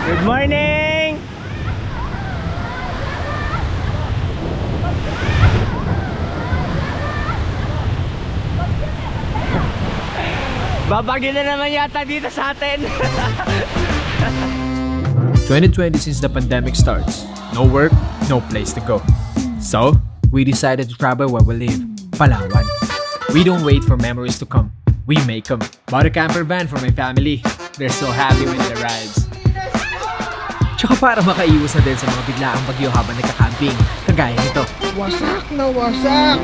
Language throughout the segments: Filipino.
Good morning! Babagyo na naman yata dito sa atin. 2020 since the pandemic starts. No work, no place to go. So, we decided to travel where we live, Palawan. We don't wait for memories to come. We make them. Bought a camper van for my family. They're so happy when it arrives. Tsaka para makaiwas na din sa mga biglaang bagyo habang nagka-camping, kagaya nito. Wasak na wasak!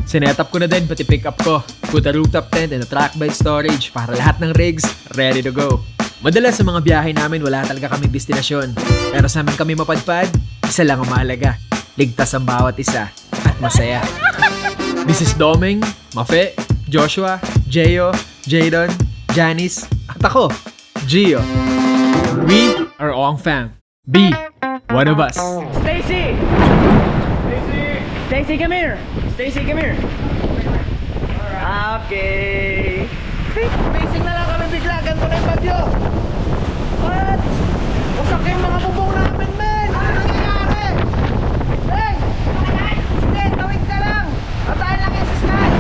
Sinetap ko na din pati pick up ko. Put a rooftop tent and a track bed storage para lahat ng rigs ready to go. Madalas sa mga biyahe namin wala talaga kaming destinasyon. Pero sa amin kami mapadpad, isa lang ang mahalaga. Ligtas ang bawat isa at masaya. This is Doming, Mafe, Joshua, Jeyo, Jadon, Janice, at ako, Gio. We are Ong Fam. Be one of us. Stacy! Stacy, come here! Stacy, come here! Okay. Facing na lang kami bigla. Ganito na yung bagyo. What? Wasak yung mga bubong namin, men! Ano nangyayari? Hey! Hindi, tawid ka lang! Mataan lang yung sa sky!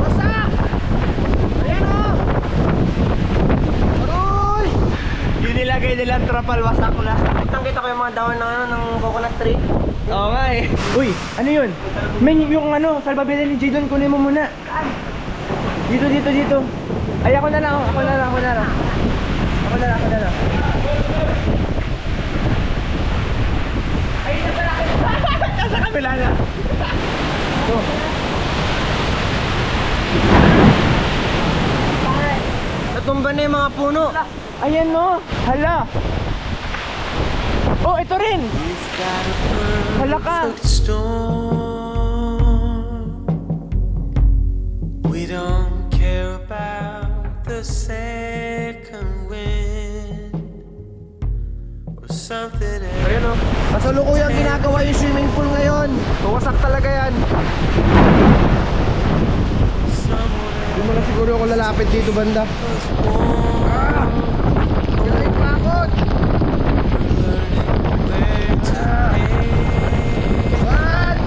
Wasak! Ayan o! Aroy! Yun nilagay nilang trapal, wasak na. Kita ko yung mga dahon ng coconut tree. Oo nga eh. Uy, ano yun? Men, yung ano, salbabida ni Jadon, kunin mo muna. Dito. Ay, ako na lang. Ako na lang. Ay, nasa kabila na. Ito. Natumba na yung mga puno. Ayan no. Hala. Oh, ito rin. Hala ka. We don't care about the second wind or something else. Ayan o. Kasalukuyang ginagawa yung swimming pool ngayon. Wasak talaga yan. Hindi mo na siguro ako lalapit dito banda. Ah! Kailangan pakot! What?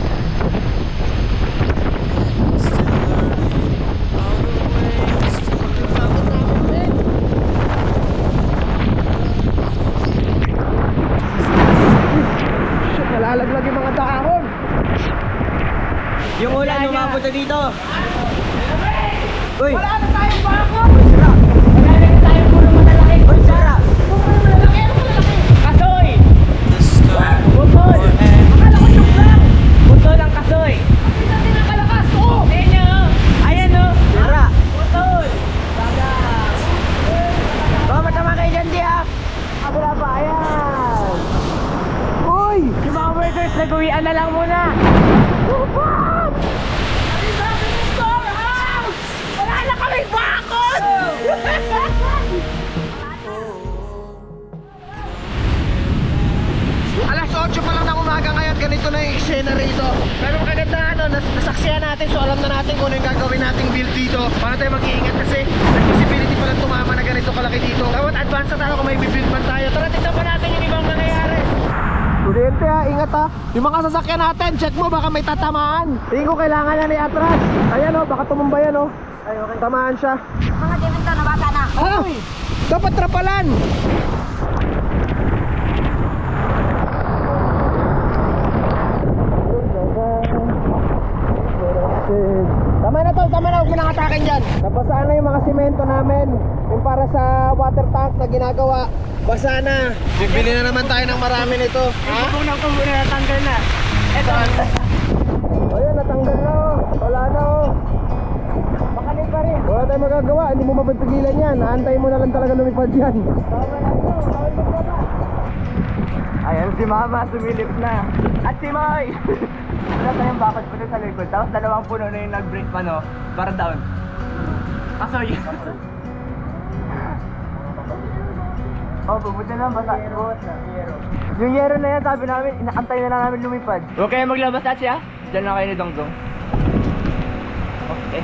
Shit, nalalaglag yung mga dahon. Yung ulan umabot na dito. Uy! Wala na tayong bakot! Wala na tayong puro malalaki! Uy, sira! Puro malalaki! Ano malalaki? Kasoy! The storm Butol! will end. Akala ko yung lang! Butol ang kasoy! Hindi natin nakalakas! Oo! Ayan o! Ayan o! Sira! Butol! Baga! Oh, matama kayo dyan, di ah! Wala pa! Ayan! Uy! Yung mga workers nag-uwian na lang muna! Upap! Ano ba yung storehouse? Wala na kaming bakod! Alas 8 pa lang ng umaga ngayon, ganito na yung eksena rito. Pero maganda ano, nasaksihan natin, so alam na natin kung ano yung gagawin nating build dito. Para tayo mag-iingat kasi may possibility pa lang tumama na ganito kalaki dito. Dapat advance na tayo kung may build man tayo. Tara, tignan pa natin yung ibang nangyayari. Studente ha, ingat ha. Yung mga sasakyan natin, check mo, baka may tatamaan. Tingin ko kailangan na ni atras. Ayan o, baka tumumba yan o. Ay, okay. Tamaan siya. Mga demento, nabasa na. Ah! Dapat trapalan! Tama na to, tama na, huwag mo nang atakin dyan. Nabasaan na yung mga simento namin. Yung para sa water tank na ginagawa. Basa na. Bibili na naman tayo ng marami nito. Ha? Kukunan ko muna, natanggal na. Eto. Ayun, natanggal na oh. Wala na oh. Makalit pa rin. Wala tayong magagawa, hindi mo mapipigilan yan. Aantayin mo na lang talaga lumipad yan. Ayan si Mama, sumilip na. At si Moy! Wala tayong bakod puno sa likod. Tapos dalawang puno na yung nag-break pa no. Para down. Kasoy. Oh, pupunta na basa. Yung yero na yan, sabi namin, inaantay na lang namin lumipad. Huwag kayo maglabas at siya. Diyan lang kayo ni Dongdong. Okay.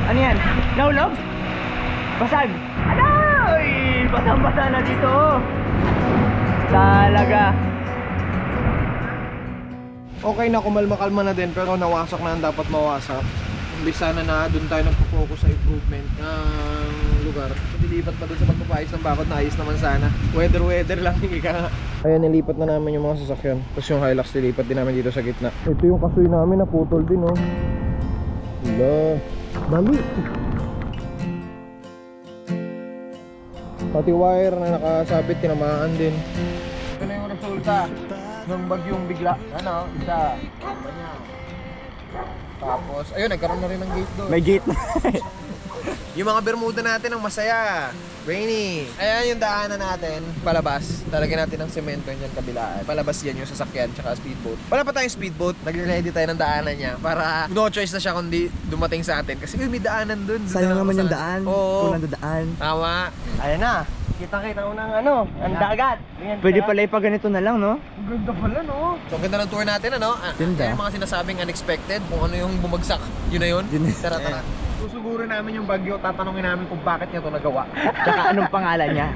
Ano yan? Nahulog? Basag? Ano? Basang-basa na dito. Talaga. Okay na, kumalma-kalma na din, pero nawasak na ang dapat mawasak. Imbis sana na doon tayo nagpo-focus sa improvement ng lugar. Dilipat pa doon sa pagpapayos ng bakod, naayos naman sana. Weather lang, hindi ka nga. Ayan, nilipat na namin yung mga sasakyan. Tapos yung Hilux, nilipat din namin dito sa gitna. Ito yung kasoy namin, naputol din, oh. Wala. Dali. Pati wire na nakasabit, tinamaan din. Ito na yung resulta ng bagyong bigla. Ano, isa. Tapos, ayun, nagkaroon na rin ng gate doon. May gate na. Yung mga Bermuda natin ang masaya. Rainy. Ayan yung daanan natin. Palabas. Talagyan natin ng semento yan kabilaan. Palabas yan yung sasakyan tsaka speedboat. Wala pa tayong speedboat. Nag-ready tayo ng daanan niya. Para no choice na siya kundi dumating sa atin. Kasi may daanan dun. Sayang naman yung daan. Oo. Kung nandadaan. Tama. Ayan na. Kita-kita ko ng ano, ang dagat. Pwede pala ipa ganito na lang, no? Ang ganda pala, no? So, ang ganda ng tour natin, ano? Ganda. Yung mga sinasabing unexpected, kung ano yung bumagsak, yun na yun. Yun na. Tara, tara. Susugurin namin yung bagyo, tatanungin namin kung bakit niya ito nagawa. Tsaka anong pangalan niya?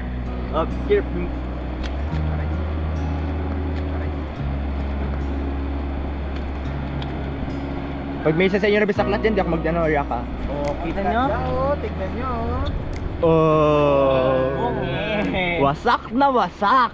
Pag may isa sa inyo na bisaklat yan, di ako magdanoya ka. Oh, Kita nyo? Tignan nyo. Oh. Wasak na wasak.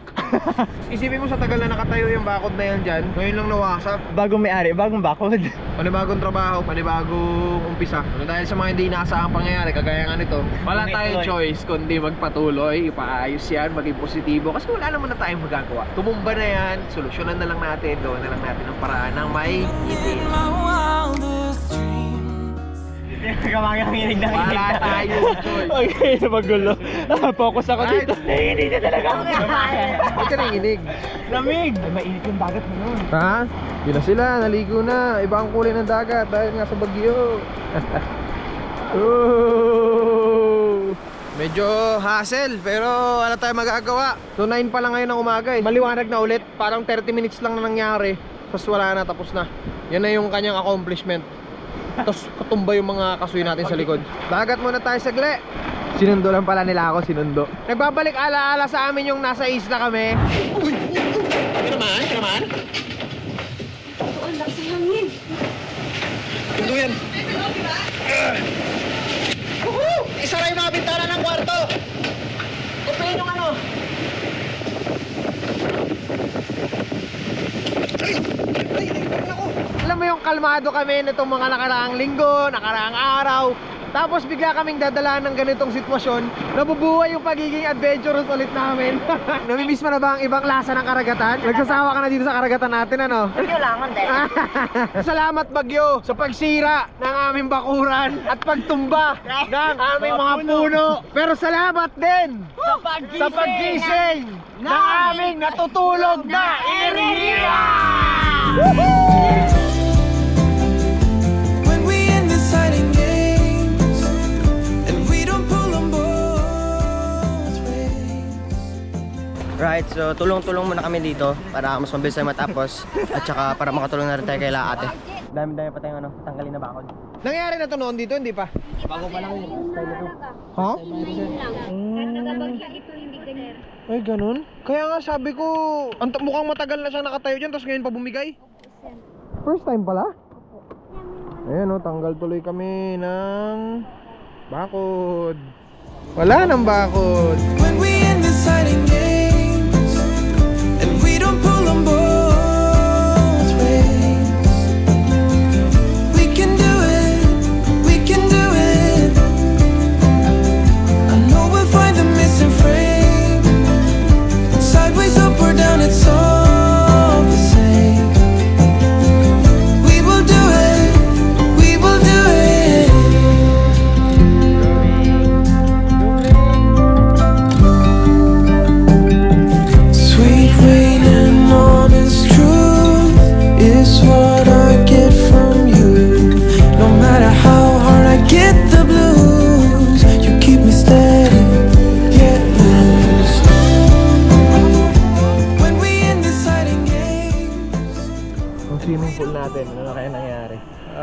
Isipin mo sa tagal na nakatayo yung bakod na yan dyan, ngayon lang nawasak. Bagong may-ari, bagong bakod. Panibagong trabaho, panibagong umpisa. Ano, dahil sa mga hindi inaasahang pangyayari, kagaya nga nito, wala tayong choice kundi magpatuloy, ipaayos yan, maging positibo. Kasi wala naman na tayong magagawa. Tumumba na yan, solusyonan na lang natin, gawin na lang natin ang paraan ng may hindi. My wildest dreams. Kamanginig na Wala tayong choice. Okay, magulo. Focus ako dito. Hindi na talaga ako. Ito nanginig. Lamig. Ay, mainit yung dagat mo nun. Ha? Yun na sila, naligo na. Iba ang kulay ng dagat dahil nga sa bagyo. Oh. Medyo hassle, pero wala tayong magagawa. So 9 pa lang ngayon ng umaga eh. Maliwanag na ulit, parang 30 minutes lang na nangyari. Tapos wala na, tapos na. Yan na yung kanyang accomplishment. Tapos katumba yung mga kasoy natin sa likod. Dagat muna tayo sagli. Sinundo lang pala nila ako, sinundo. Nagbabalik alaala sa amin yung nasa isla kami. Uy! Ito naman? Oo, ang lakas ng hangin. Sinundo yan. Isara yung mga bintana ng kwarto. Upayin yung ano. Ay, ako. Alam mo yung kalmado kami nitong mga nakaraang linggo, nakaraang araw. Tapos bigla kaming dadala ng ganitong sitwasyon. Nabubuhay yung pagiging adventurous ulit namin. Namimiss mo na ba ang ibang lasa ng karagatan? Nagsasawa ka na dito sa karagatan natin, ano? Hindi lang, hindi. Salamat Bagyo sa pagsira ng aming bakuran at pagtumba ng aming mga puno. Pero salamat din sa paggising ng aming natutulog na iriya! When we end this hiding games and we don't pull on both ways. Right, so tulong-tulong muna kami dito para mas mabilis tayo matapos at saka para makatulong na rin tayo kay ate. Dami-dami pa tayong tanggalin na bakod. Nangyari na to noon dito, hindi pa? Bago pa lang yung style nito. Ha? Ngayon lang. Kahit nagabagsa ito, hindi ganyan. Ay, ganun? Kaya nga sabi ko, mukhang matagal na siya nakatayo dyan, tapos ngayon pa bumigay. First time pala? Ayan o, tanggal tuloy kami ng bakod. Wala nang bakod. When we end this hiding games and we don't pull on both ways. We can do it, we can do it. I know we'll find the missing frame. Sideways, up or down, it's all the same. We will do it, we will do it.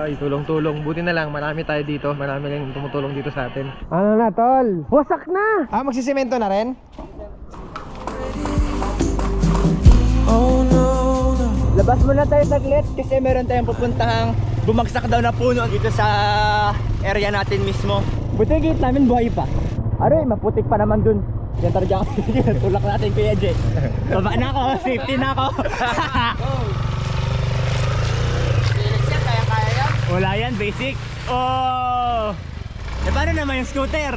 Ay, tulong-tulong. Buti na lang, marami tayo dito. Marami lang tumutulong dito sa atin. Ano na, tol? Wasak na! Magsisemento na rin? Oh no, no. Labas muna tayo saglit kasi meron tayong pupuntahang bumagsak daw na puno dito sa area natin mismo. Buti yung gate namin buhay pa. Aroy, maputik pa naman dun. Yan talaga ako. Tulak natin Kuya Jay. Baba na ako, safety na ako. Wala yan, basic. Oh! E paano naman yung scooter?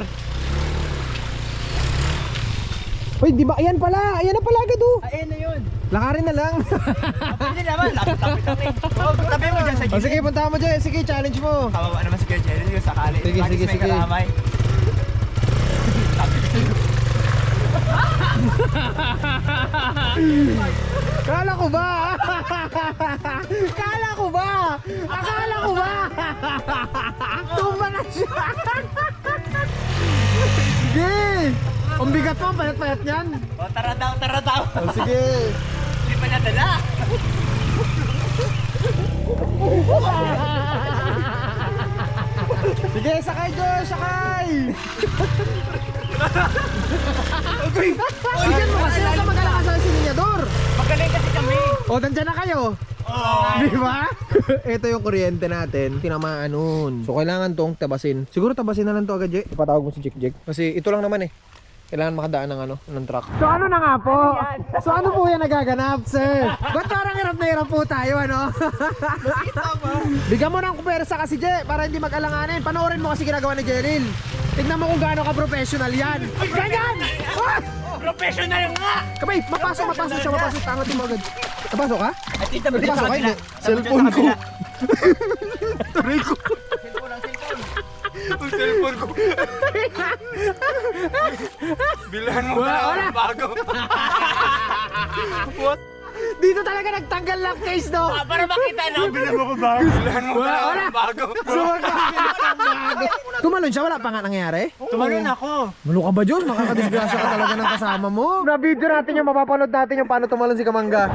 Uy, di ba? Ayan pala! Ayan na pala agad oh! Ayun na yun. Lakarin na lang. Pwede naman, lapit-lapit. Oh, tabi mo dyan sa O gilid. sige, punta mo dyan. Sige, challenge mo. Kawawa naman si Kuya Jerry yung sakali. Sige, Bakit sige, may sige. kalamay? Kala ko ba? Kala ko ba? Akala ko ba? Tumba na siya. Sige. Ang bigat mo, payat-payat yan. Oh, tara daw, tara daw. O sige. Hindi pa niya dala. Sige, sakay Josh, sakay. Bigyan mo kasi huwag ka mag-alala sa sininyador. Magaling kasi kami. O, nandyan na kayo. Di ba? Ito yung kuryente natin. Tinamaan nun. So, kailangan tong tabasin. Siguro tabasin na lang to agad, Jay. Ipatawag mo si Jik. Kasi ito lang naman eh. Kailangan makadaan ng truck. So, ano na nga po? So, ano po yan nagaganap, sir? Ba't parang hirap na hirap po tayo, ano? Bigyan mo ng kupersa kasi, Jay, para hindi mag-alanganin. Panoorin mo kasi ginagawa ni Jeril. Tignan mo kung gaano ka-professional yan. Ganyan! Ah! Professional nga! Kabay, mapasok siya, mapasok. Tangatin mo agad. Napasok ka? At dito mo Napasok sa ka? kabila. Hindi. Cellphone ko. Tuloy ko. Ang cellphone ko. Bilhan mo ba bago? What? Dito talaga nagtanggal lang case, no? Para makita na. Bilhan mo ko bago. Bilhan mo ba bago? Tumalon siya, wala pa nga nangyari? Tumalon ako. Malo ka ba, Diyos? Makakadisgrasya ka talaga ng kasama mo. Na-video natin yung mapapanood natin yung paano tumalon si Kamangga.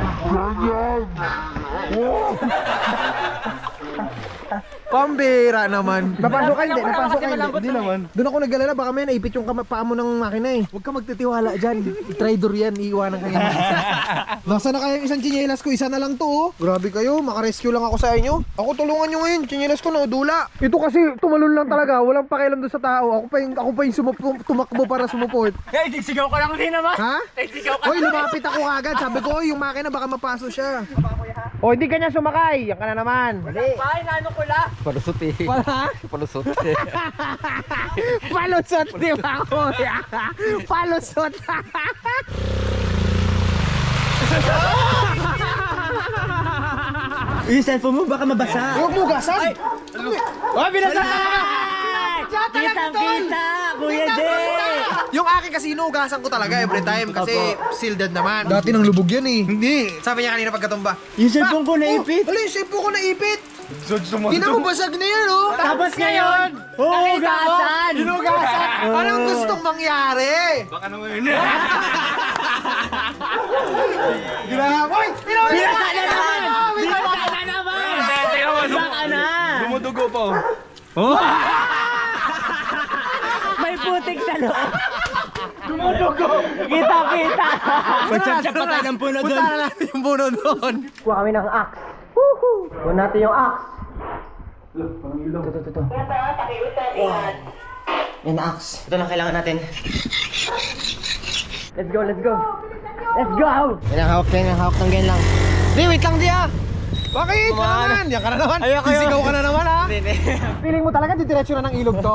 Pambira naman. Napasok ka hindi? Napasok ka hindi? Hindi naman. Doon ako nag-alala, baka may naipit yung paa mo ng makina eh. Huwag ka magtitiwala dyan. Traitor yan, iiwanan ka yan. Nasa na kaya yung isang tsinelas ko? Isa na lang to oh. Grabe kayo, makarescue lang ako sa inyo. Ako tulungan nyo ngayon, tsinelas ko naudula. Ito kasi tumalon lang talaga, walang pakialam doon sa tao. Ako pa yung tumakbo para sumuport. Hey, sigaw ka lang din naman. Ha? Sigaw ka. Hoy, lumapit ako agad. Sabi ko, yung makina baka mapaso siya. O, hindi ka niya sumakay. Yan ka na naman. Ay, nano ko la. Palusot eh. Wala? Palusot. Palusot, di ba, kuya? Palusot. Yung cellphone mo baka mabasa. Huwag mo gasan. Oh, binasa ka! Kitang-kita, Kuya Jay! Yung akin kasi inuugasan ko talaga every time kasi sealed naman. Dati nang lubog yan eh. Hindi. Sabi niya kanina pagkatumba. Yung cellphone ko naipit. Ano yung cellphone ko naipit? Tingnan mo basag na yan oh. Tapos ngayon, hugasan! Inugasan. Anong gustong mangyari? Baka naman yun. Grabe. Uy! Binasa na naman! Binasa na naman! Baka na! Dumudugo pa oh. May putik sa loob! Dumudugo! Kita-kita! Magtsatsa pa tayo ng puno doon. Punta na natin yung puno doon. Kuha kami ng axe. Woohoo! Kuha natin yung axe. Ito. Yan axe. Ito lang kailangan natin. Let's go! Let's go! Yan ang hawak ng ganyan lang. Di, wait lang di ah! Bakit? Ka naman! Yan ka na naman! Ayoko. Sisigaw ka na naman ha! Hindi. Feeling mo talaga didiretso na ng ilog to?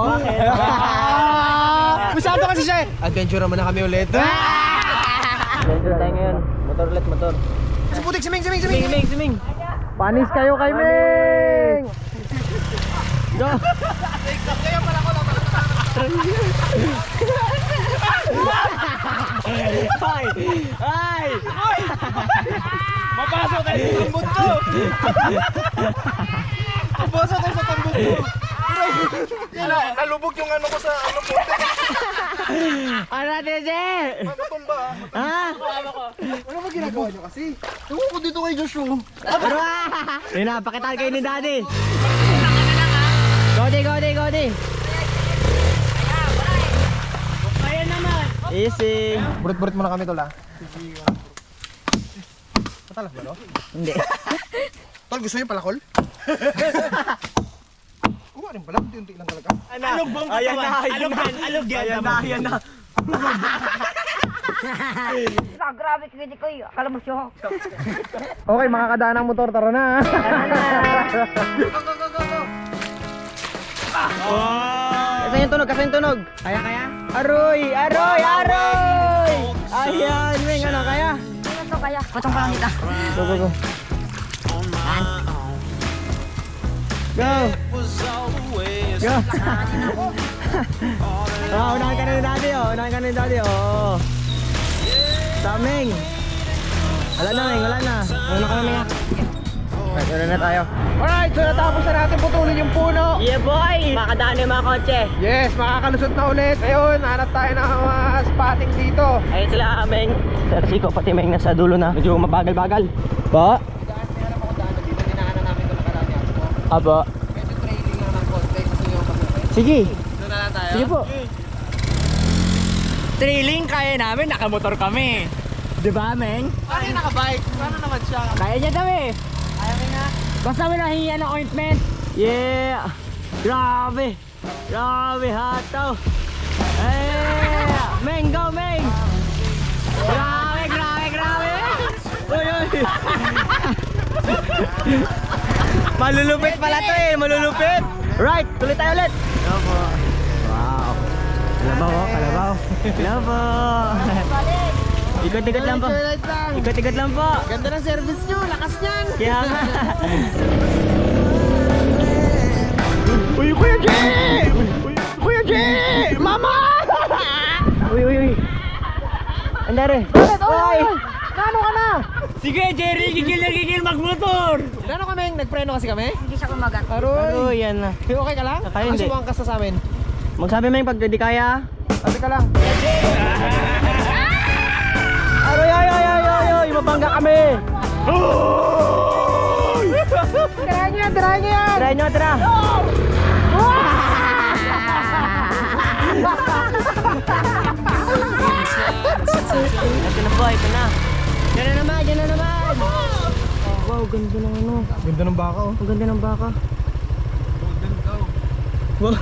Masyado kasi siya eh! Adventure naman na kami ulit. Adventure tayo ngayon. Motor ulit, motor. Si Putik, si Ming! Siming! Panis kayo kay Ming! Go! Ay! Mapasok tayo sa tambot ko! Basa tayo sa tambok ko! Nalubog yung ano ko sa ano po. Ano natin, Jay? Matumba Ha? Ano ba ginagawa nyo kasi? Ewan ko dito kay Joshua. Ano? Yan na, pakitaan kayo ni Daddy. Godi. Kaya naman. Easy. Burit-burit muna kami tol ha. Matalas ba no? Hindi. Tol, gusto niyo palakol? Kuha rin pala, unti-unti lang talaga. Alog bang katawan? Alog yan na. Grabe, kwede ko yun. Akala mo siya. Okay, mga kadaanang motor, tara na. Kasi yung tunog. Kaya? Aroy! Ayan, Ming, ano, kaya? Ano to kaya? Patong pa lang dito. Go. Go! Unahin ka na ni daddy, oh. Daming! Wala na. Una ka na, Ming, ha? Right, una na tayo. Alright, so natapos na natin putulin yung puno. Yeah, boy! Makadaan yung mga kotse. Yes, makakalusot na ulit. Ngayon, hanap tayo ng spotting dito. Ayun sila, Ming. Sir Siko, pati Ming nasa dulo na. Medyo mabagal-bagal. Ba? Daan, may alam ako daan dito. Dinaanan namin ito nakarami ako. Aba. Medyo trailing lang ng konti. Gusto nyo mag-upay. Sige. Doon na lang tayo. Sige po. Trailing kaya namin, nakamotor kami. Diba, Meng? Paano yung nakabike? Paano naman siya? Kaya niya kami. Ayaw nga. Basta may nahingi ng ointment. Yeah. Grabe hataw. Meng, go Meng. Grabe. Uy. Malulupit pala to eh, malulupit. Right, tuloy tayo ulit. Wow. Kalabaw. Ikot-ikot lang po. Ikot-ikot lang po. Ganda ng service nyo. Lakas niyan. Kaya nga. Uy, Kuya J! Kuya J! Mama! Uy. Andare. Uy! Kano ka na? Sige, Jerry, gigil magmotor. Kano kami? Nagpreno kasi kami? Hindi siya kumagat. Aroy! Yan na. Okay ka lang? Kaya hindi. Kasubukan ka sa amin. Magsabi mo yung pag di kaya. Sabi ka lang. Aroy, mabangga kami. Tirahan niyo yan! Try nyo, tara. Ito na. Diyan na naman. Wow, ganda ng ano. Ganda ng baka oh. Ang ganda ng baka. Wow,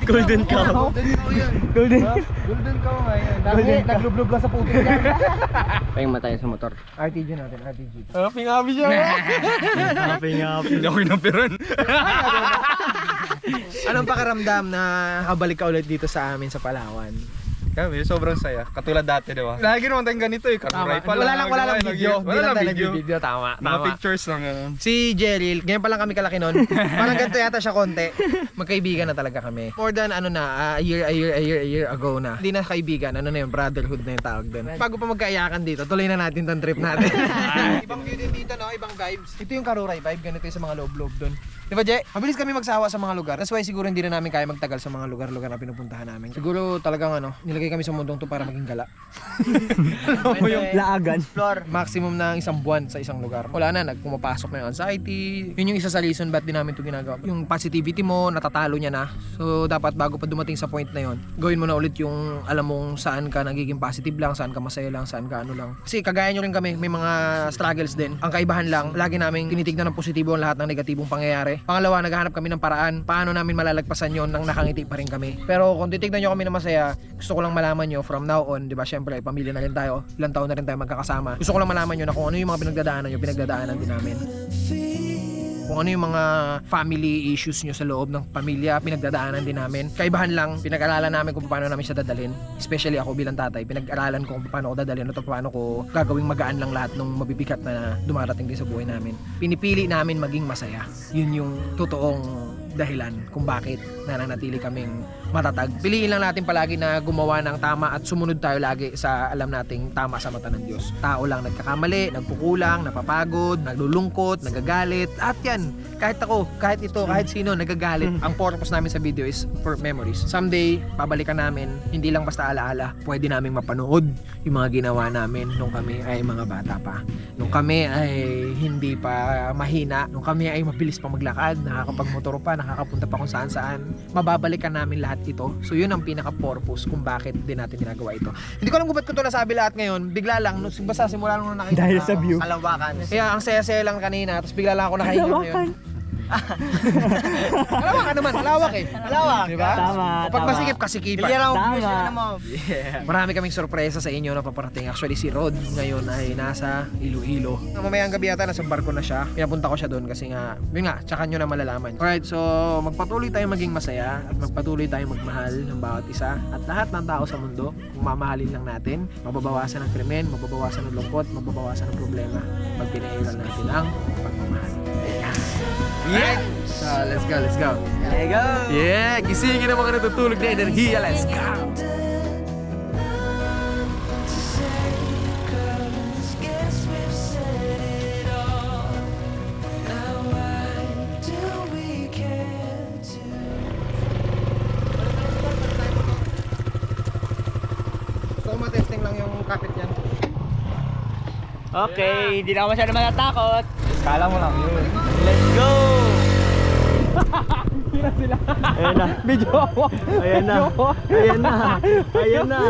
golden cow. Golden cow ngayon. Dami, naglublog lang sa puto yan. Pahing matay sa motor. RTG natin, RTG. Happy siya. Happy. Ako napiran. Anong pakiramdam na nakabalik ka ulit dito sa amin sa Palawan? Kami, sobrang saya. Katulad dati, di ba? Lagi naman tayong ganito eh. Karuray pa Wala lang video. Wala lang video. video. Tama. Mga pictures lang. Si Jerry, ganyan pa lang kami kalaki nun. Parang ganito yata siya konti. Magkaibigan na talaga kami. More than a year ago na. Hindi na kaibigan, ano na yun, brotherhood na yung tawag doon. Bago pa magkaiyakan dito, tuloy na natin tong trip natin. Ibang view din dito, no? Ibang vibes. Ito yung Karuray vibe, ganito yung sa mga loob-loob doon. Di ba, Jay? Mabilis kami magsawa sa mga lugar. That's why siguro hindi na namin kaya magtagal sa mga lugar-lugar na pinupuntahan namin. Siguro talagang nilagay kami sa mundong to para maging gala. Yung laagan. Floor, maximum na isang buwan sa isang lugar. Wala na, pumapasok na yung anxiety. Yun yung isa sa reason ba't din namin ito ginagawa. Yung positivity mo, natatalo niya na. So, dapat bago pa dumating sa point na yun, gawin mo na ulit yung alam mong saan ka nagiging positive lang, saan ka masaya lang, saan ka ano lang. Kasi kagaya nyo rin kami, may mga struggles din. Ang kaibahan lang, lagi namin tinitignan ng positibo ang lahat ng negatibong pangyayari. Pangalawa, naghahanap kami ng paraan paano namin malalagpasan yon nang nakangiti pa rin kami. Pero kung titignan nyo kami na masaya, gusto ko lang malaman nyo from now on, di ba, syempre pamilya na rin tayo, ilang taon na rin tayo magkakasama. Gusto ko lang malaman nyo na kung ano yung mga pinagdadaanan din namin. Kung ano yung mga family issues nyo sa loob ng pamilya, pinagdadaanan din namin. Kaibahan lang, pinag-aralan namin kung paano namin siya dadalhin. Especially ako bilang tatay, pinag-aralan ko kung paano ko dadalhin at paano ko gagawing magaan lang lahat ng mabibigat na dumarating din sa buhay namin. Pinipili namin maging masaya. Yun yung totoong dahilan kung bakit nananatili kaming matatag. Piliin lang natin palagi na gumawa ng tama at sumunod tayo lagi sa alam nating tama sa mata ng Diyos. Tao lang nagkakamali, nagkukulang, napapagod, naglulungkot, nagagalit. At yan, kahit ako, kahit ito, kahit sino, nagagalit. Ang purpose namin sa video is for memories. Someday, babalikan namin, hindi lang basta alaala. Pwede naming mapanood yung mga ginawa namin nung kami ay mga bata pa. Nung kami ay hindi pa mahina, nung kami ay mabilis pa maglakad, nakakapagmotor pa, nakakapunta pa kung saan-saan. Mababalikan namin lahat ito. So yun ang pinaka-purpose kung bakit din natin ginagawa ito. Hindi ko alam kung ba't ko ito nasabi lahat ngayon. Bigla lang, basta simula nung nakita. Dahil sa view. Kalawakan. Kaya ang saya-saya lang kanina, tapos bigla lang ako nakahinga ngayon. Malawak naman, malawak eh. Malawak. Diba? Tama, Kapag tama. masikip, kasikipan. Tama. Marami kaming sorpresa sa inyo na paparating. Actually, si Rod ngayon ay nasa Iloilo. Mamayang gabi yata, nasa barko na siya. Pinapunta ko siya doon kasi nga, yun nga, tsaka nyo na malalaman. Alright, so magpatuloy tayong maging masaya at magpatuloy tayong magmahal ng bawat isa. At lahat ng tao sa mundo, kung mamahalin lang natin, mababawasan ng krimen, mababawasan ng lungkot, mababawasan ng problema. Pag pinairan natin ang pagmamahal. Yeah! So, let's go, let's go. There you go. Yeah! Gisingin ang mga natutulog na enerhiya. Let's go! So, matesting lang yung kapit niyan. Okay, hindi na ako masyado matatakot. Kala mo lang yun. Let's go! Ayan na. Video ako. Ayan na. Ayan na. Ayan na.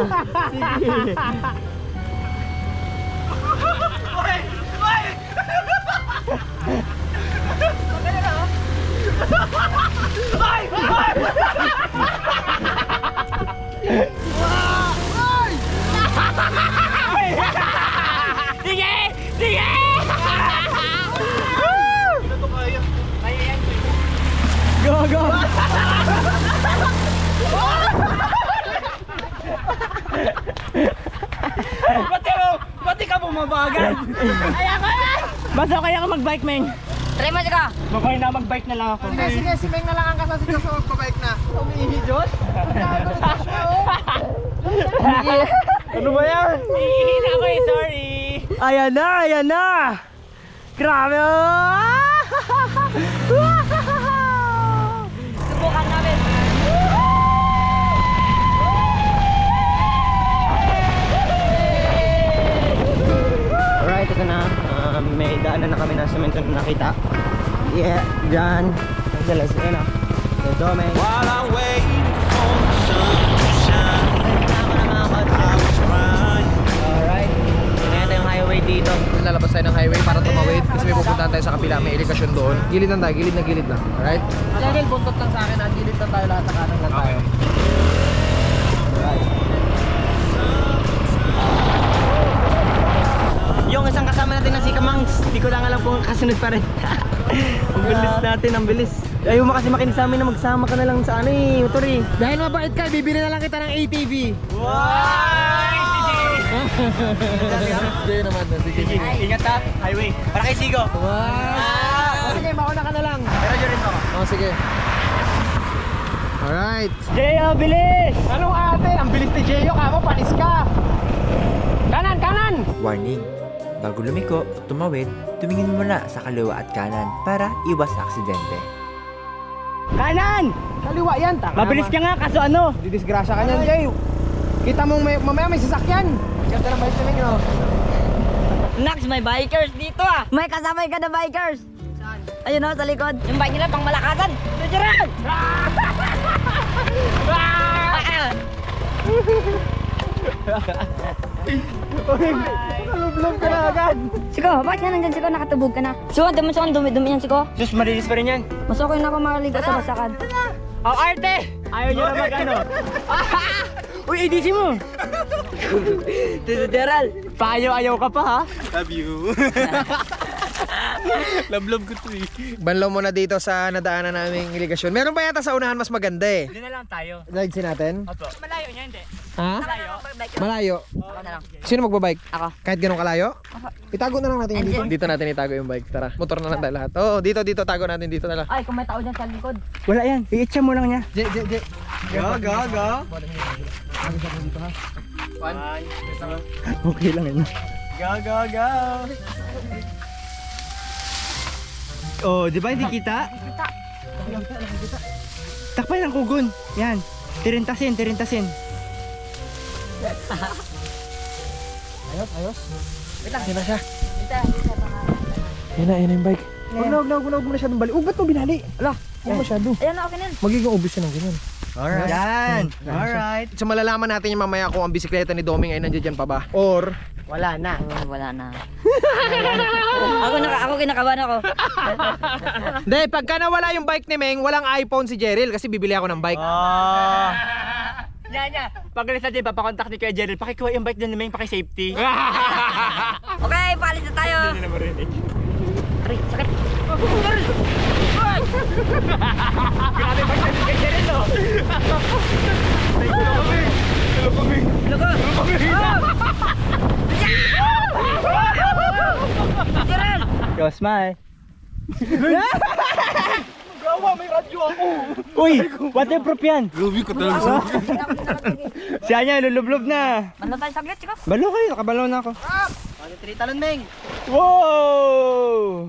Sige. Sige! Sige! Go, go! Ba't ka bumabagal? Basta kaya ka mag-bike, Meng. Try mo ka. Bakay na mag-bike na lang ako. Sige, si Meng na lang ang kasasi ko sa magpabike na. Umiihi, Diyos? Ano ba yan? Iihi na ako eh, sorry. Ayan na, ayan na. Grabe. Subukan namin. Alright, ito na. May daanan na kami na semento na nakita. Yeah, dyan. Let's go na. Let's go, man. While I waited for the sun to shine, I was crying. Alright. Ito yung highway dito. Lalabas tayo ng highway para tumawid kasi may pupuntahan tayo sa kapila, may irrigation doon. Gilid lang tayo, gilid na gilid lang. Alright? Level, buntot lang sa akin ha. Gilid lang tayo lahat, kanan lang tayo. Yung isang kasama natin na si Kamangs, hindi ko lang alam kung kasunod pa rin. Ang bilis natin, ang bilis. Ayaw mo kasi makinig sa amin na magsama ka na lang sa ano eh, motor eh. Dahil mabait ka, bibili na lang kita ng ATV. Wow! Sige naman, sige. Ingat ha, highway. Para kay Sigo. Wow! Sige, mauna ka na lang. Pero dyan rin ako. Oh, sige. Alright. Jeyo, bilis! Anong ate? Ang bilis ni Jeyo, kamo, panis ka. Kanan, kanan! Warning! Bago lumiko o tumawid, tumingin muna sa kaliwa at kanan para iwas aksidente. Kanan! Kaliwa yan, tanga. Mabilis ka nga, kaso ano? Didisgrasya ka niyan, Jeyo. Kita mong mamaya may sasakyan. Ganda ng bike namin, no? Nax, may bikers dito ah. May kasabay ka na bikers. Saan? Ayun o, sa likod. Yung bike nila pang malakasan. Diyan! Nalublob ka na agad. Siko, bakit ka nandyan, Siko? Nakatubog ka na. Siko, dumi-dumi yan, Siko. Sus, malinis pa rin yan. Mas okay na ako makaligo sa basakan. Ang arte! Ayaw niya na mag ano. Uy, ADC mo! Tito Gerald, paayaw-ayaw ka pa ha? Love you. Love ko to eh. Banlaw muna dito sa nadaanan naming iligasyon. Meron pa yata sa unahan mas maganda eh. Doon na lang tayo. Rides natin? Opo. Malayo niya, hindi. Ha? Malayo. Malayo. Ako na lang. Sino magbabike? Ako. Kahit ganun kalayo? Itago na lang natin yung dito. Dito natin itago yung bike. Tara, motor na lang tayo lahat. Oo, dito, tago natin dito na lang. Ay, kung may tao dyan sa likod. Wala yan. I-itcha mo lang niya. J. Go. Okay lang yun. Go. Oh, di ba hindi kita? Takpan ng kugon. Yan. Tirintasin. Ayos. Wait lang. Yan na siya. Dito, mga... Yan na yung bike. Huwag mo masyadong bali. Ba't mo binali? Ala, huwag masyado. Ayan na, okay na yun. Magiging obvious yun ng ganyan. Alright. Yan. Alright. So malalaman natin yung mamaya kung ang bisikleta ni Doming ay nandiyan pa ba. Or, wala na. Wala na. ako kinakabahan ako. Hindi, pagka nawala yung bike ni Meng, walang iPhone si Jeril kasi bibili ako ng bike. Nya. Pag alis natin, papakontak ni Kuya Jerry. Pakikuha yung bike doon namin, paki-safety. Okay, paalis na tayo. Hindi na marinig. Aray, sakit. Grabe bike na ni Kuya Jerry, no? Lugo. Jerel! Yo, smile. Gawa, may radyo ako. Uy, waterproof yan. Grabe ko talaga. Si Anya, lulublob na. Ano tayo saglit, chika? Balo kayo, nakabalo na ako. 3 talon, Meng. Wow!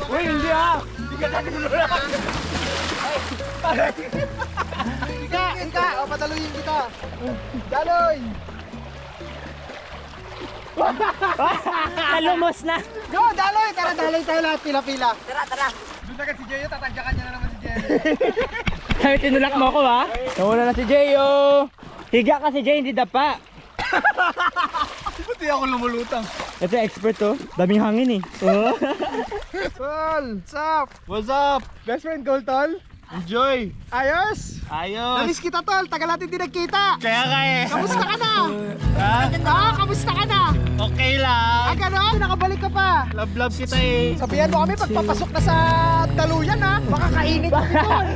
Uy, hindi ah! Hindi ka natin Ika, o pataluyin kita. Daloy! Nalumos na! Go, daloy! Tara, daloy tayo lahat, pila-pila. Tara. Doon agad si Jeyo, tatagyakan niya na naman si Jeyo. Sabi, tinulak mo ako ha? Nawala na si Jeyo! Higa ka si Jay, hindi dapa. Pati ako lumulutang. Ito expert to. Daming hangin eh. Oh. Tol, what's up? What's up? Best friend, Gold, Tol? Enjoy! Ayos? Ayos! Namiss kita, Tol. Tagal natin di nagkita. Kaya ka eh. Kamusta ka na? Kamusta ka na? Okay lang. Gano'n? Nakabalik ka pa. Love kita eh. Sabihan mo kami pagpapasok na sa daluyan, ha? Baka kainin kami, Tol.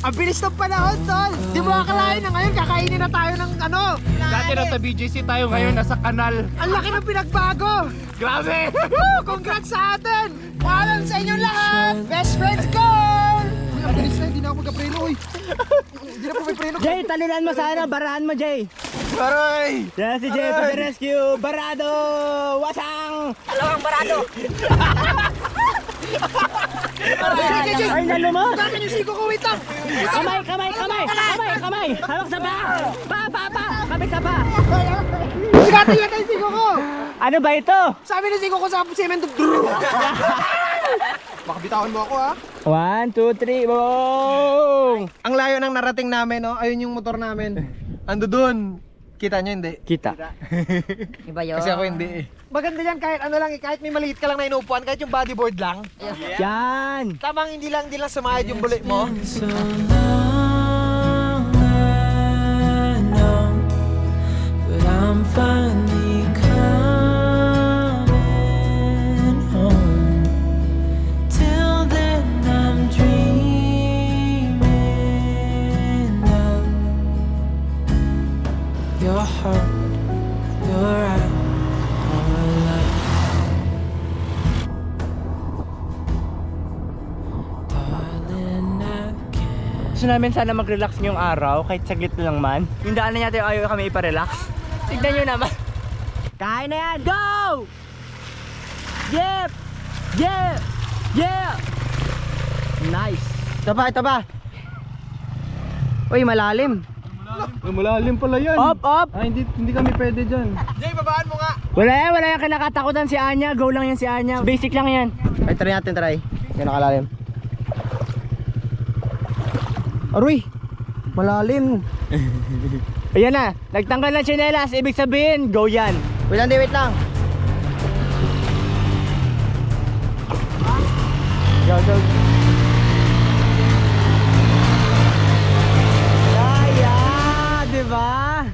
Ang bilis ng panahon, Tol. Di mo akalain na ngayon kakainin na tayo ng ano. Dati nasa BJC tayo, ngayon nasa kanal. Ang laki ng pinagbago. Grabe! Woo! Congrats sa atin! Paalam sa inyo lahat! Best friends goal! Uy, ang bilis na, hindi na ako magka-preno, uy. Hindi na po may preno. Jay, talunan mo sana. Barahan mo, Jay. Aray! Yan si Jay to the rescue. Barado! Wasang! Alawang barado. Ay, nalumos! Bakit yung siko ko? Wait lang! Kamay! Hawak sa pa! Kamay sa pa! Sigati yan yung siko ko! Ano ba ito? Sabi ng siko ko sa semento. Baka bitawan mo ako, ha? 1, 2, 3, boom! Ang layo ng narating namin, no? Ayun yung motor namin. Ando dun. Kita nyo, hindi? Kita. Iba yun. Kasi ako hindi eh. Maganda yan kahit ano lang eh. Kahit may maliit ka lang na inuupuan. Kahit yung bodyboard lang. Yan! Tamang hindi lang sumahid yung bullet mo. So long I know, but I'm finally coming home. Till then I'm dreaming of your heart, your eyes, our love. Darling, I can't. Gusto namin sana mag-relax ngayong araw, kahit saglit lang man. Yung daanan natin ayaw kami iparelax. Tignan nyo naman. Kain na yan! Go! Yep! Yeah! Yeah! Nice! Ito ba? Uy, malalim. Malalim pala yan. Up! Ay, hindi kami pwede dyan. Jay, babaan mo nga. Wala yan kinakatakutan si Anya. Go lang yan si Anya. Basic lang yan. Ay, try natin. Yan nakalalim. Aroy! Malalim. Ayan na. Nagtanggal ng tsinelas. Ibig sabihin, go yan. Wait lang. Go. Kaya, di ba?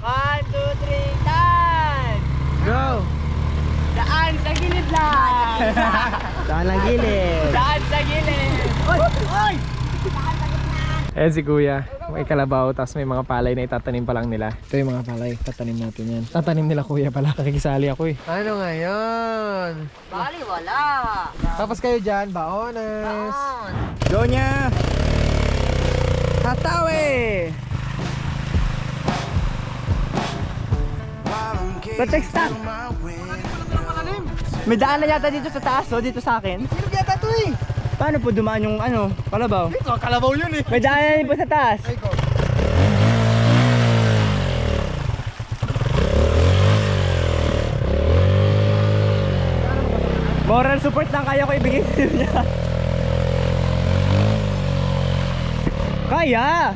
Ayan si kuya, may kalabaw, tapos may mga palay na itatanim pa lang nila. Ito yung mga palay, tatanim natin yan. Tatanim nila kuya pala, nakikisali ako eh. Ano ngayon? Bali, wala. Tapos kayo dyan, baonas. Donya! Hatawe! Let's take stop! May daan na yata dito sa taas, oh, dito sa akin. Sino yata ito eh? Paano po dumaan yung ano, kalabaw? Ito, kalabaw yun eh. May daan na yun po sa taas. Ay ko. Moral support lang kaya ko ibigay sa niya. Kaya!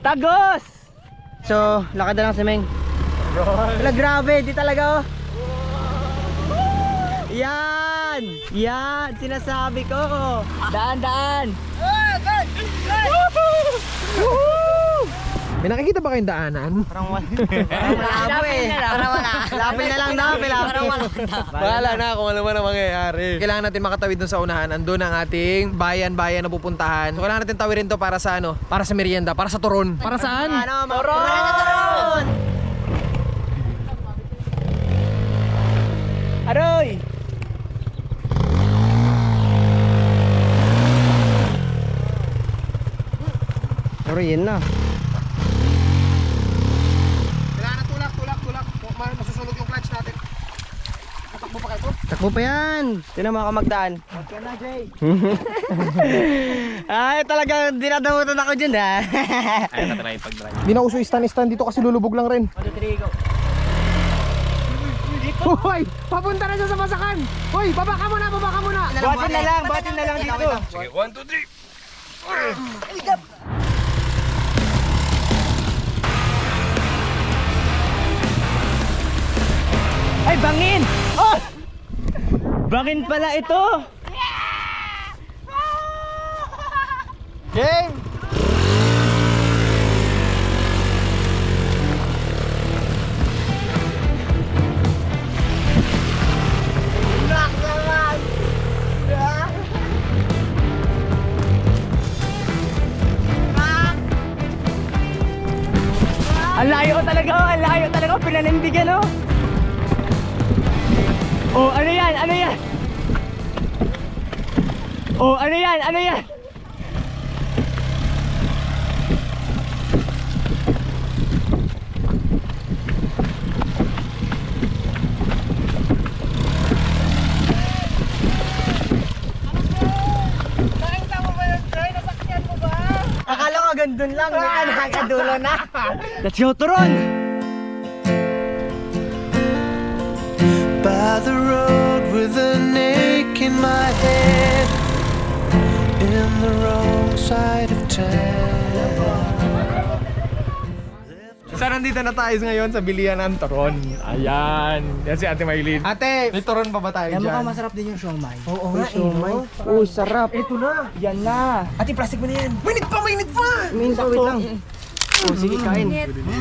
Tagos! So, lakad na lang si Meng. Wala, grabe, di talaga oh. Yan! Yan! Sinasabi ko! Daan, daan! May nakikita ba kayong daanan? Parang malabo eh. Parang wala. Lapil na lang daw, Parang wala. Bahala na kung ano man ang mangyayari. Kailangan natin makatawid dun sa unahan. Andun ang ating bayan-bayan na pupuntahan. So, kailangan natin tawirin to para sa ano? Para sa merienda, para sa turon. Para saan? Turon! Aroy! Pero yun na. Kailangan na tulak. Masusunog yung clutch natin. Natakbo pa kayo? Takbo pa yan! Tinan mo ako magdaan. Okay na, Jay. Ay, talagang dinadamutan ako dyan ha. Hindi na uso stand dito kasi lulubog lang rin. Hoy! Papunta na siya sa masakan! Hoy! Babaka muna! Batin na lang dito. Sige, 1, 2, 3. Ay, bangin! Oh! Bangin pala ito! Game! Ang layo talaga, pinanindigan oh! Oh, ano yan? Oh, ano yan? Akala ko gandun lang, nakakadulo na. Let's go, Turon! By the road with an ache in my head, in the wrong side of town. So nandito na tayo ngayon sa bilihan ng turon. Ayan. Yan si Ate Maylin. Ate, may turon pa ba tayo dyan? Mukhang masarap din yung siomay. Oo nga, siomay. Oo, sarap. Ito na. Yan na. Ate, plastic mo na yan. Minute pa! Wait lang. Oh, sige, kain.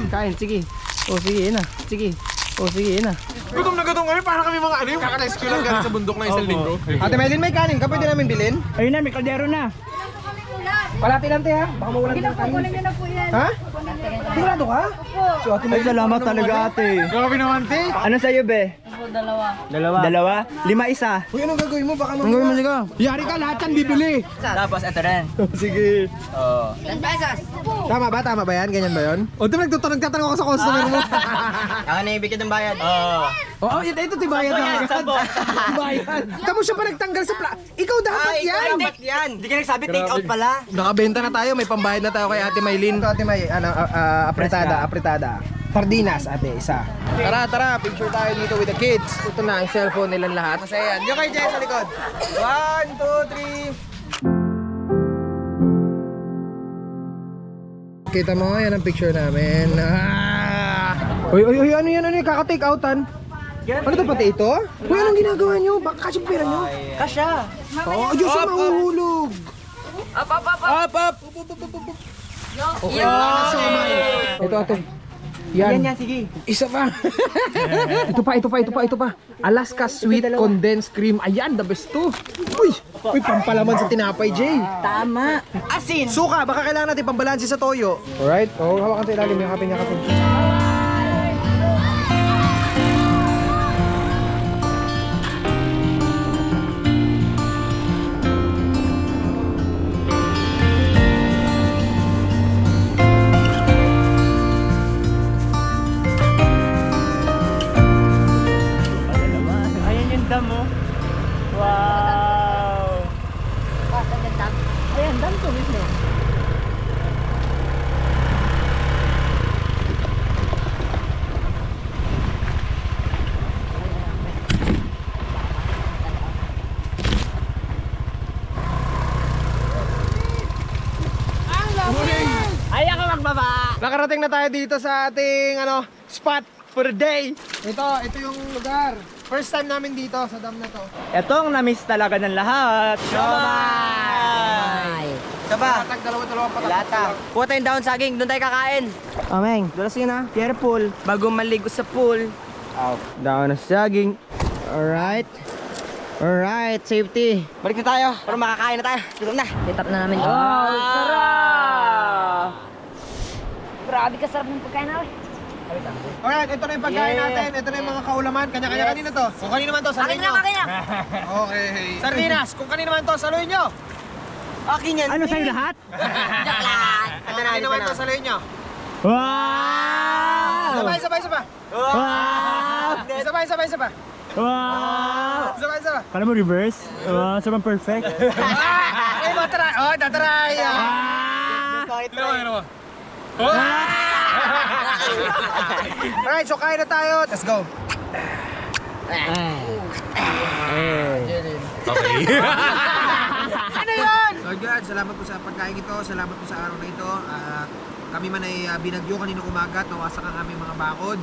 Kain, sige. Oh, sige, yun na. Sige. Oh, sige, yun na. Gutom na gutom kami. Para kami mga ano yung kaka-rescue lang galing sa bundok na isang linggo. Ate Maylin, may kanin ka? Pwede namin bilhin? Ayun na, may kaldero na. Palati lang te ha. Baka mawalan ng kanin. Kukunin nyo na po yan. Ha? Sigurado ka? So, Ate Ay, salamat talaga ate. Grabe naman te. Ano sa'yo, be? Dalawa? 5 isa. Uy, anong gagawin mo? Baka Ang gawin mo siya? Yari ka, lahat yan bibili. Tapos ito rin. Sige. 10 pesos. Tama ba yan? Ganyan ba yun? O, nagtatanong ako sa customer mo. Ako na ibigay ng bayad. Oo. Oo, ito tibayad na agad. Tibayad. Kamu siya pa nagtanggal sa Ikaw dapat yan. yan. Hindi ka nagsabi, take out pala. Nakabenta na tayo, may pambayad na tayo kay Ate Maylin. Ate May, apretada. Sardinas, ate, isa. Tara, picture tayo dito with the kids. Ito na, ang cellphone nilang lahat. Masaya yan. Diyo kay Jay sa likod. 1, 2, 3. Kita mo, yan ang picture namin. Uy, ano yan, kaka-take outan. Ano to, pati ito? Uy, anong ginagawa nyo? Baka kasya pera nyo? Kasya. Oo, Diyos ang mahuhulog. Up. Okay, wala na siomay. Ito. Yan. Yan, sige. Isa pa. ito pa. Alaska Sweet Condensed Cream. Ayan, the best to. Uy, pampalaman sa tinapay, Jay. Tama. Asin. Suka, baka kailangan natin pambalansi sa toyo. Alright, hawakan sa ilalim. Yakapin. Ayan yung damo. Wow. Ayan, dam to mismo. Ayaw ka magbaba. Nakarating na tayo dito sa ating spot for the day. Ito yung lugar. First time namin dito sa dam na to. Etong na-miss talaga ng lahat. Ay. Saba. Patag, dalawang patak. Lata. Kuha tayong down saging, doon tayo kakain. Ameng, dulas yun ha. Careful. Bago maligo sa pool. Down na saging. Alright. Alright, safety. Balik na tayo para makakain na tayo. Gutom na. Titap na namin. Sarap! Grabe ka sarap ng pagkain namin. Alright, ito na yung pagkain natin. Ito na yung mga kaulaman. Kanya-kanya kanina to. Kung kanino man to, saluhin nyo. Okay. Sardinas, kung kanino man to, saluhin nyo. Akin yan. Ano sa'yo lahat? Kung kanino man to, saluhin nyo. Wow! Sabay. Wow! Sabay. Wow! Sabay. Kala mo reverse? Sobrang perfect. Ay, matry. Oh, tatry. Alright, so kain na tayo. Let's go. Ano yun? Lord God, salamat po sa pagkain ito. Salamat po sa araw na ito. Kami man ay binagyo kanina umaga at nawasak ang aming mga bakod.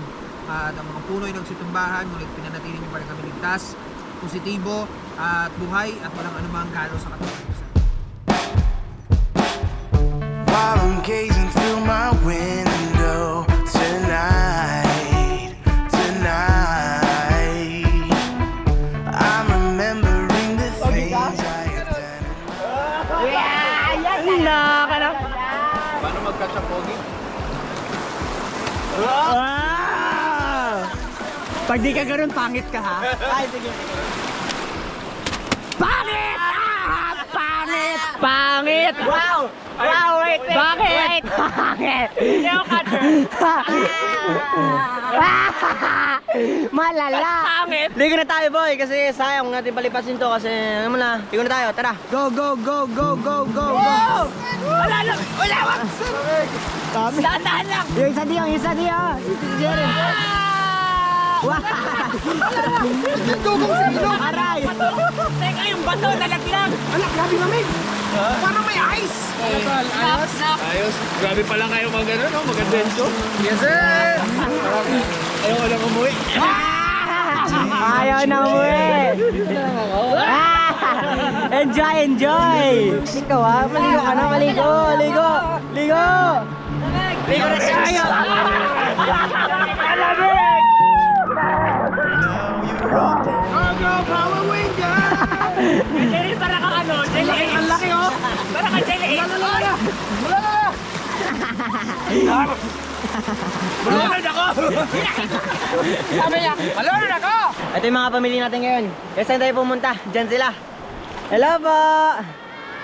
At ang mga puno ay nagsitumbahan. Ngunit pinanatili niyo pa rin kami ligtas, positibo, at buhay at walang anumang galo sa katawan. While I'm gazing through my window tonight, I'm remembering the things I have done. Paano mag-catch up, Pogi? Wow! Pag di ka ganun, pangit ka ha? Ay, sige. Pangit! Pangit! Wow! Wow, wait! Bakit? Pangit! Hindi ako catcher! Malala! Pangit! Ligo na tayo, boy, kasi sayang natin palipasin to kasi ano na, ligo na tayo, tara! Go! Wala lang! Wala! Dahan lang! Yung isa diyo! Isa Jerry! Wow! Dugong sa ilong! Aray! Teka, yung bato nalaglag! Anak, grabe namin! Parang may ice! Ayos. Grabe pala kayo mag-adventure. Yes, sir! Ayaw ko lang umuwi. Ayaw na umuwi! Enjoy! Ikaw ha, maligo ka na, maligo! Ligo na tayo! Jerry, para ka ano? Ang laki oh! Para ka Jerry! Malunod ako! Sabi niya, malunod ako! Ito yung mga pamilya natin ngayon. Kaya saan tayo pumunta? Diyan sila. Hello po!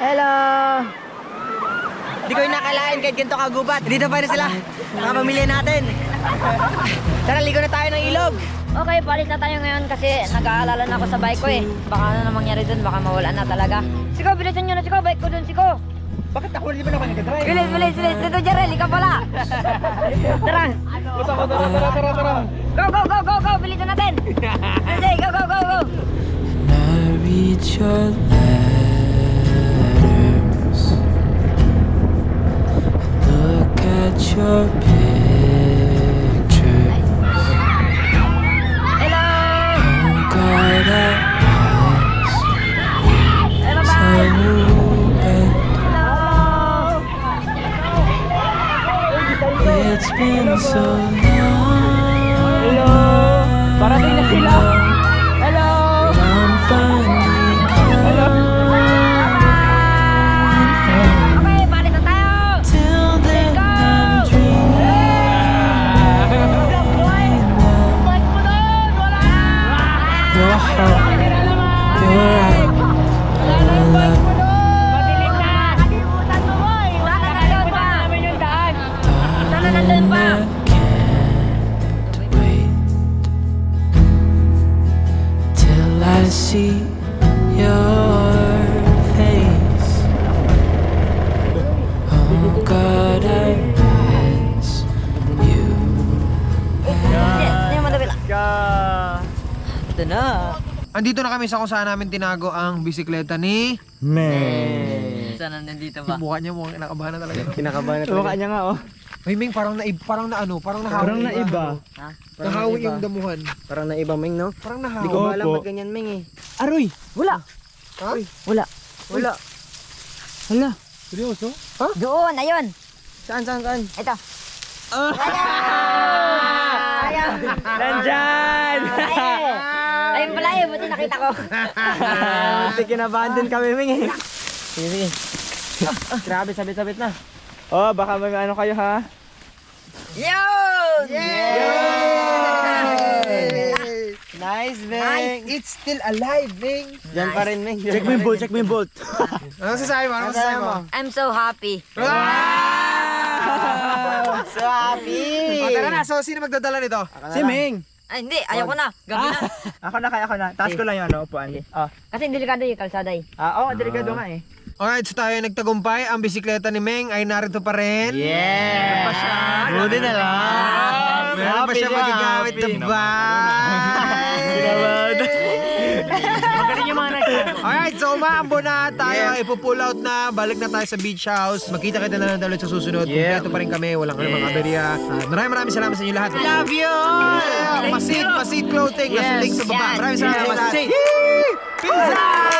Hello! Hindi ko yung nakalain kahit ganito kagubat. Dito pa rin sila. Mga pamilya natin. Tara, ligo na tayo ng ilog. Okay, palis na tayo ngayon kasi nag-aalala na ako sa bike ko eh. Baka ano na mangyari dun, baka mawala na talaga. Siko, bilisan nyo na Siko, bike ko dun Siko. Bakit ako hindi ba naman nag-drive? Bilis. Dito Jarel, ikaw pala. Tara. Go. Bilisan natin. Sige, go. I read your letters, look at your pictures. Hello. Oh God, Hey, bye-bye. it's been so long. Andito na kami sa kung saan namin tinago ang bisikleta ni... Sana nandito ba? Mukha niya mukhang kinakabahan na talaga. Kinakabahan na talaga. Mukha niya nga oh. Ay, Ming, parang nahawi. Parang naiba. Ha? Nahawi yung damuhan. Parang naiba, Ming, no? Parang Hindi nahawi. ko alam ba't ganyan, Ming eh. Aroy! Wala! Ha? Wala. Wala. Hala. Seryoso? Doon, ayun. Saan? Ito. Ayun. Nandyan! Ayun pala yun, buti nakita ko. Buti kinabahan din kami, Ming eh. Sige. Grabe, sabit-sabit na. Oh, baka may ano kayo ha? Yun! Nice, Ming! It's still alive, Ming. Diyan pa rin, Ming. Check mo yung bolt, Ano sasabi mo? I'm so happy. So happy! O, tara na. So, sino magdadala nito? Si Ming! Ay, hindi. Ayoko na. Gabi na. Ako na. Taas ko lang yun, ano, upuan. Kasi delikado yung kalsada eh. Oo, delikado nga eh. Alright, so tayo ay nagtagumpay. Ang bisikleta ni Meng ay narito pa rin. Yeah! Pa siya. Buti na lang. Meron pa siya magagamit na ba? Magaling yung mga Alright, so umaambo na. Tayo ay pull out na. Balik na tayo sa beach house. Magkita-kita na lang ulit sa susunod. Kumpleto pa rin kami. Walang mga aberya. Maraming salamat sa inyo lahat. Love you! Masid Clothing. Nasa link sa baba. Maraming salamat sa lahat. Peace out!